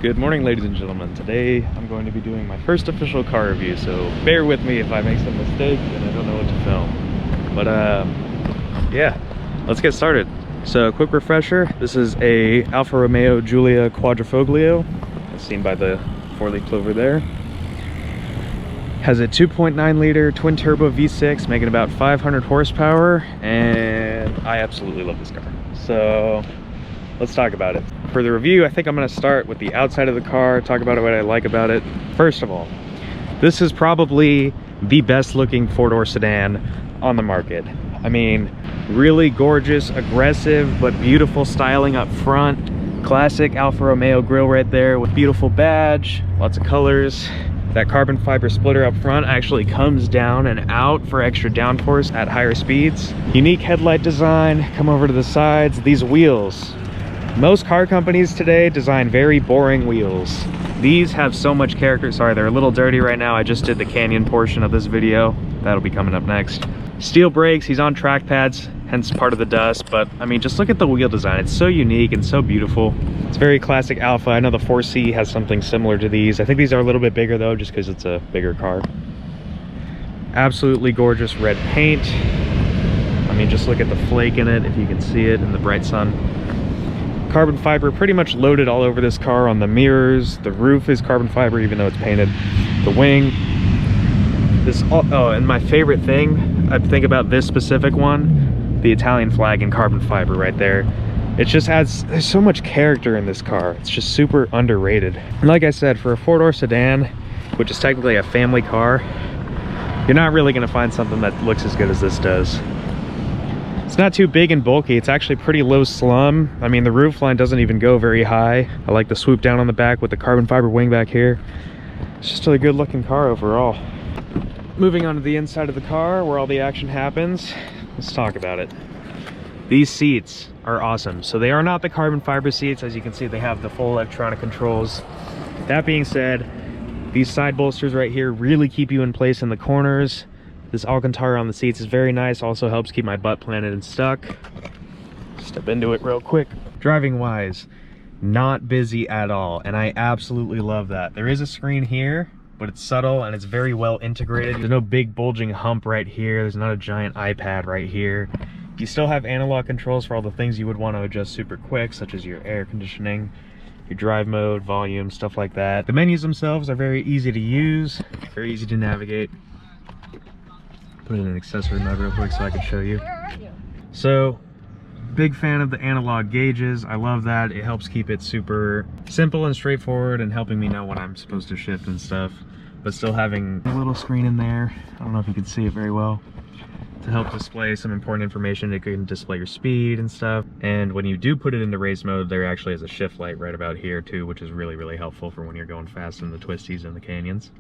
Good morning, ladies and gentlemen. Today I'm going to be doing my first official car review, so bear with me if I make some mistakes and I don't know what to film. But yeah, let's get started. So quick refresher, this is a Alfa Romeo Giulia Quadrifoglio, as seen by the 4-leaf clover there. Has a 2.9 liter twin turbo V6 making about 500 horsepower, and I absolutely love this car. So let's talk about it. For the review, I think I'm going to start with the outside of the car, talk about what I like about it. First of all, this is probably the best looking four-door sedan on the market. I mean, really gorgeous, aggressive, but beautiful styling up front. Classic Alfa Romeo grille right there with beautiful badge, lots of colors. That carbon fiber splitter up front actually comes down and out for extra downforce at higher speeds. Unique headlight design. Come over to the sides. These wheels. Most car companies today design very boring wheels. These have so much character. Sorry, they're a little dirty right now. I just did the canyon portion of this video. That'll be coming up next. Steel brakes, he's on track pads, hence part of the dust, but I mean, just look at the wheel design. It's so unique and so beautiful. It's very classic Alfa. I know the 4C has something similar to these. I think these are a little bit bigger though, just because it's a bigger car. Absolutely gorgeous red paint. I mean, just look at the flake in it, if you can see it in the bright sun. Carbon fiber pretty much loaded all over this car on the mirrors. The roof is carbon fiber even though it's painted. The wing. Oh, and my favorite thing, I think about this specific one, the Italian flag in carbon fiber right there. It just adds, there's so much character in this car. It's just super underrated. And like I said, for a four-door sedan, which is technically a family car, you're not really gonna find something that looks as good as this does. It's not too big and bulky. It's actually pretty low slum. I mean, the roof line doesn't even go very high. I like the swoop down on the back with the carbon fiber wing back here. It's just a good looking car overall. Moving on to the inside of the car where all the action happens, let's talk about it. These seats are awesome. So they are not the carbon fiber seats. As you can see, they have the full electronic controls. That being said, these side bolsters right here really keep you in place in the corners. This Alcantara on the seats is very nice, also helps keep my butt planted and stuck. Step into it real quick. Driving wise, not busy at all, and I absolutely love that. There is a screen here, but it's subtle and it's very well integrated. There's no big bulging hump right here. There's not a giant iPad right here. You still have analog controls for all the things you would want to adjust super quick, such as your air conditioning, your drive mode, volume, stuff like that. The menus themselves are very easy to use, very easy to navigate. Put in an accessory mode real quick so I can show you. So, big fan of the analog gauges. I love that. It helps keep it super simple and straightforward and helping me know when I'm supposed to shift and stuff. But still having a little screen in there. I don't know if you can see it very well. To help display some important information, it can display your speed and stuff. And when you do put it into race mode, there actually is a shift light right about here too, which is really, really helpful for when you're going fast in the twisties and the canyons.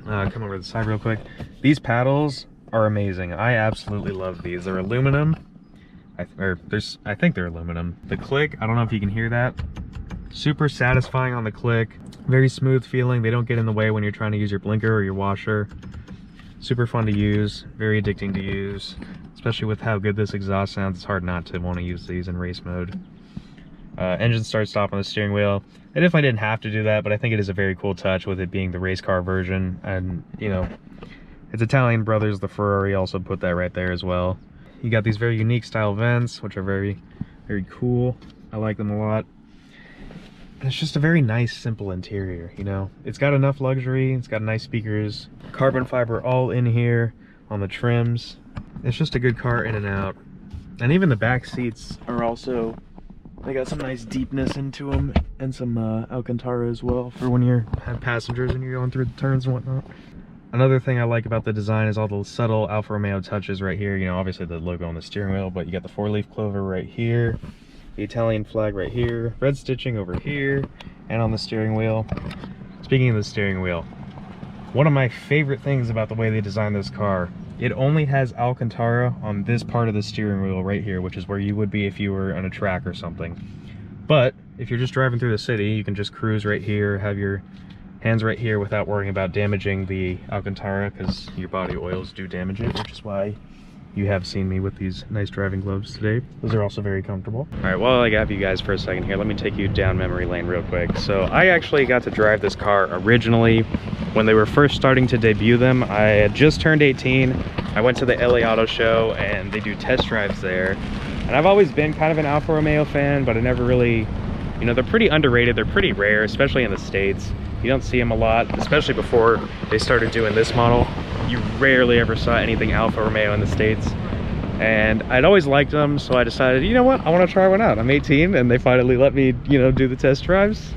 Come over to the side real quick. These paddles are amazing. I absolutely love these. They're aluminum. I think they're aluminum. The click, I don't know if you can hear that. Super satisfying on the click. Very smooth feeling. They don't get in the way when you're trying to use your blinker or your washer. Super fun to use. Very addicting to use. Especially with how good this exhaust sounds, it's hard not to want to use these in race mode. Engine start stop on the steering wheel. I definitely didn't have to do that, but I think it is a very cool touch with it being the race car version. And, you know, it's Italian brothers. The Ferrari also put that right there as well. You got these very unique style vents, which are very, very cool. I like them a lot. And it's just a very nice, simple interior, you know? It's got enough luxury. It's got nice speakers. Carbon fiber all in here on the trims. It's just a good car in and out. And even the back seats are also... They got some nice deepness into them and some Alcantara as well for when you have passengers and you're going through the turns and whatnot. Another thing I like about the design is all the subtle Alfa Romeo touches right here. You know, obviously the logo on the steering wheel, but you got the 4-leaf clover right here, the Italian flag right here, red stitching over here, and on the steering wheel. Speaking of the steering wheel, one of my favorite things about the way they designed this car, it only has Alcantara on this part of the steering wheel right here, which is where you would be if you were on a track or something. But if you're just driving through the city, you can just cruise right here, have your hands right here without worrying about damaging the Alcantara, because your body oils do damage it, which is why you have seen me with these nice driving gloves today. Those are also very comfortable. All right, well, I have you guys for a second here. Let me take you down memory lane real quick. So I actually got to drive this car originally when they were first starting to debut them. I had just turned 18. I went to the LA Auto Show and they do test drives there. And I've always been kind of an Alfa Romeo fan, but I never really, you know, they're pretty underrated. They're pretty rare, especially in the States. You don't see them a lot, especially before they started doing this model. You rarely ever saw anything Alfa Romeo in the States. And I'd always liked them, so I decided, you know what, I want to try one out. I'm 18 and they finally let me, you know, do the test drives.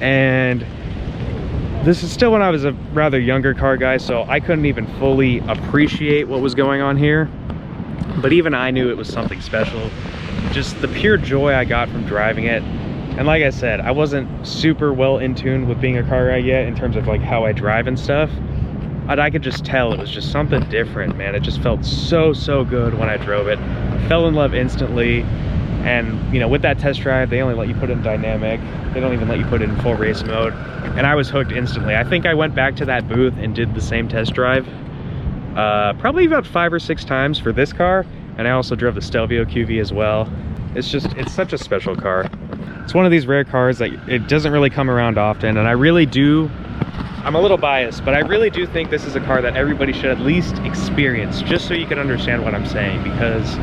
And this is still when I was a rather younger car guy, so I couldn't even fully appreciate what was going on here. But even I knew it was something special. Just the pure joy I got from driving it. And like I said, I wasn't super well in tune with being a car guy yet in terms of like how I drive and stuff. But I could just tell it was just something different, man. It just felt so good when I drove it. I fell in love instantly. And you know, with that test drive, they only let you put it in dynamic. They don't even let you put it in full race mode. And I was hooked instantly. I think I went back to that booth and did the same test drive probably about 5 or 6 times for this car. And I also drove the Stelvio QV as well. It's such a special car. It's one of these rare cars that it doesn't really come around often. And I really do, I'm a little biased, but I really do think this is a car that everybody should at least experience, just so you can understand what I'm saying, because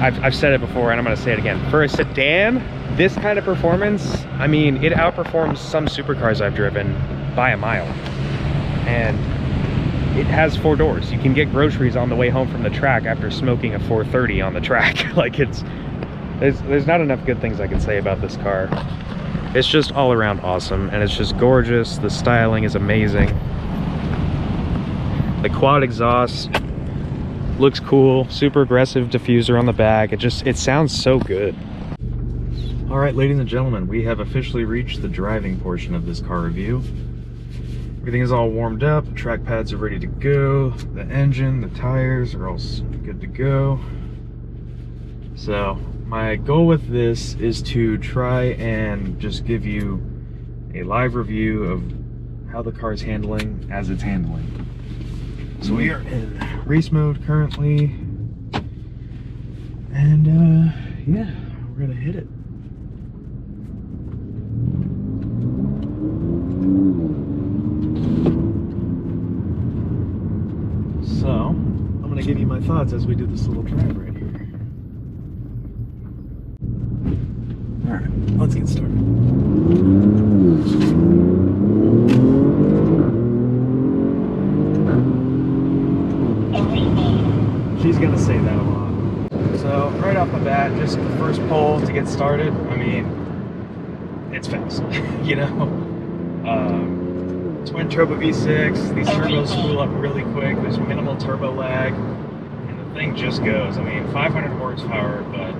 I've said it before and I'm gonna say it again. For a sedan, this kind of performance, I mean, it outperforms some supercars I've driven by a mile. And it has 4 doors. You can get groceries on the way home from the track after smoking a 430 on the track. Like there's not enough good things I can say about this car. It's just all around awesome, and it's just gorgeous. The styling is amazing. The quad exhaust looks cool. Super aggressive diffuser on the back. It sounds so good. All right, ladies and gentlemen, we have officially reached the driving portion of this car review. Everything is all warmed up. Track pads are ready to go. The engine, the tires are all good to go. So my goal with this is to try and just give you a live review of how the car is handling as it's handling. So we are in race mode currently, and yeah, we're gonna hit it. So I'm gonna give you my thoughts as we do this little drive right here. Alright, let's get started. She's gonna say that a lot. So, right off the bat, just the first pull to get started, I mean, it's fast, you know? Twin turbo V6, these turbos spool up really quick, there's minimal turbo lag, and the thing just goes. I mean, 500 horsepower, but I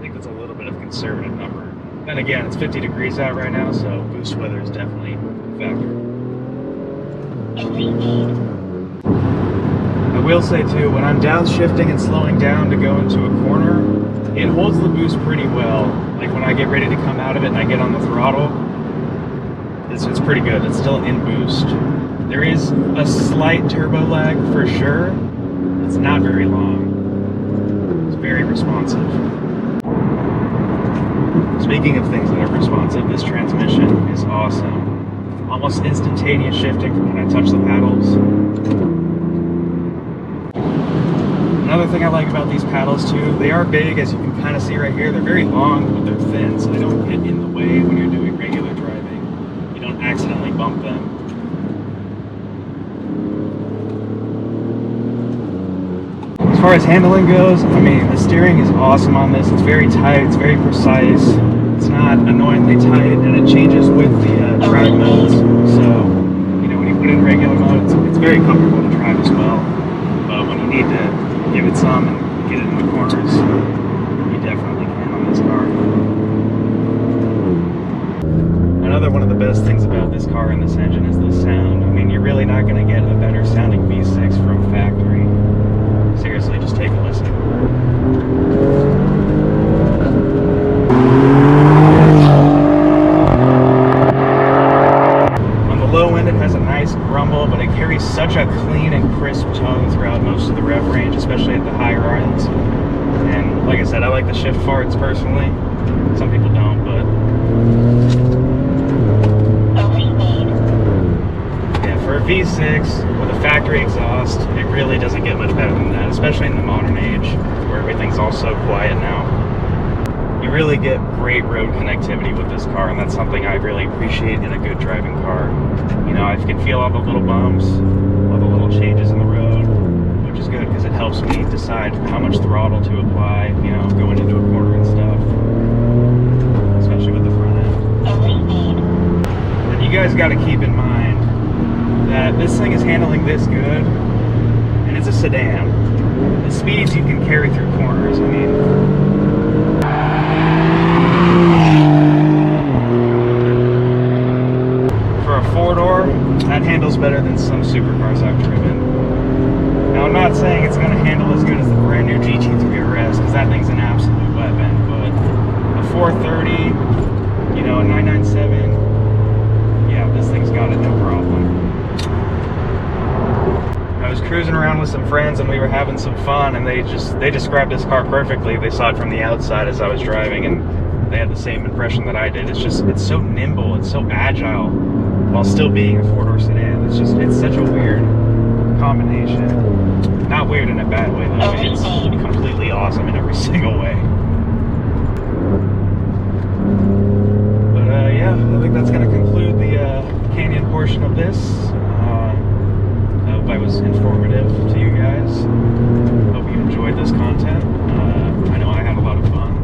think that's a little bit of a conservative number. Then again, it's 50 degrees out right now, so boost weather is definitely a factor. I will say too, when I'm downshifting and slowing down to go into a corner, it holds the boost pretty well. Like when I get ready to come out of it and I get on the throttle, it's pretty good. It's still in boost. There is a slight turbo lag for sure. It's not very long. It's very responsive. Speaking of things that are responsive, this transmission is awesome. Almost instantaneous shifting from when I touch the paddles. Another thing I like about these paddles too, they are big, as you can kind of see right here. They're very long, but they're thin, so they don't get in the way when you're doing regular driving. You don't accidentally bump them. As far as handling goes, I mean, the steering is awesome on this. It's very tight, it's very precise. It's not annoyingly tight, and it changes with the drive modes. So, you know, when you put it in regular mode, it's very comfortable to drive as well. But when you need to give it some and get it in the corners, you definitely can on this car. Another one of the best things about this car and this engine is the sound. I mean, you're really not going to get a better sounding V6 from factory. Seriously, just take a listen. On the low end, it has a nice grumble, but it carries such a clean and crisp tone throughout most of the V6 with a factory exhaust. It really doesn't get much better than that, especially in the modern age where everything's all so quiet now. You really get great road connectivity with this car, and that's something I really appreciate in a good driving car. You know, I can feel all the little bumps, all the little changes in the road, which is good because it helps me decide how much throttle to apply, you know, going into a corner and stuff, especially with the front end. And you guys got to keep in mind that this thing is handling this good, and it's a sedan. The speeds you can carry through corners, I mean, for a four-door, that handles better than some supercars I've driven. Now, I'm not saying it's going to handle as good as the brand new GT3 RS, because that thing's an absolute weapon, but a 430, you know, a 997, yeah, this thing's got it no problem. I was cruising around with some friends and we were having some fun, and they described this car perfectly. They saw it from the outside as I was driving, and they had the same impression that I did. It's so nimble, it's so agile, while still being a four-door sedan. It's such a weird combination. Not weird in a bad way, though. It's completely awesome in every single way. But yeah, I think that's going to conclude the Canyon portion of this. I hope I was informative to you guys. Hope you enjoyed this content. I know I had a lot of fun.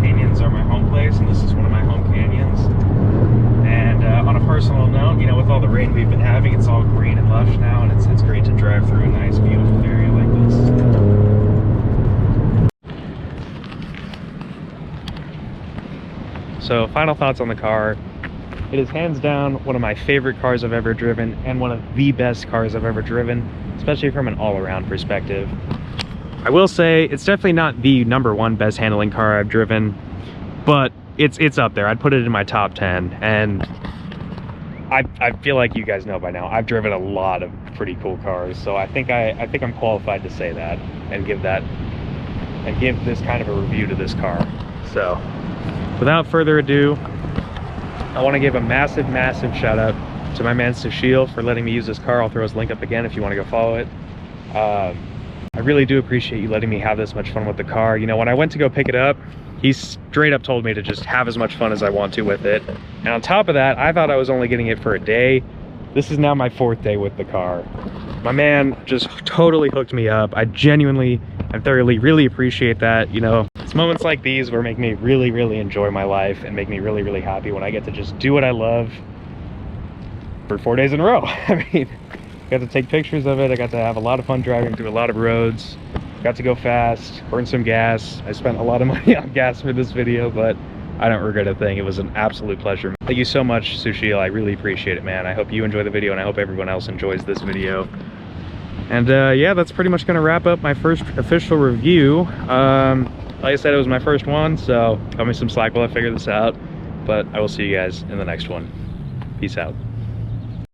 Canyons are my home place, and this is one of my home canyons. And on a personal note, you know, with all the rain we've been having, it's all green and lush now, and it's great to drive through a nice, beautiful area like this. So, final thoughts on the car. It is hands down one of my favorite cars I've ever driven, and one of the best cars I've ever driven, especially from an all-around perspective. I will say it's definitely not the #1 best handling car I've driven, but it's up there. I'd put it in my top 10, and I feel like you guys know by now, I've driven a lot of pretty cool cars, so I think I'm qualified to say that and give this kind of a review to this car. So, without further ado, I want to give a massive shout out to my man Sushil for letting me use this car. I'll throw his link up again if you want to go follow it. I really do appreciate you letting me have this much fun with the car. You know, when I went to go pick it up, he straight up told me to just have as much fun as I want to with it. And on top of that, I thought I was only getting it for a day. This is now my 4th day with the car. My man just totally hooked me up. I genuinely and thoroughly really appreciate that. You know, it's moments like these where make me really enjoy my life and make me really happy when I get to just do what I love for 4 days in a row. I mean, I got to take pictures of it. I got to have a lot of fun driving through a lot of roads. Got to go fast, burn some gas. I spent a lot of money on gas for this video, but I don't regret a thing. It was an absolute pleasure. Thank you so much, Sushil. I really appreciate it, man. I hope you enjoy the video, and I hope everyone else enjoys this video. And yeah, that's pretty much gonna wrap up my first official review. Like I said, it was my first one, so cut me some slack while I figure this out. But I will see you guys in the next one. Peace out.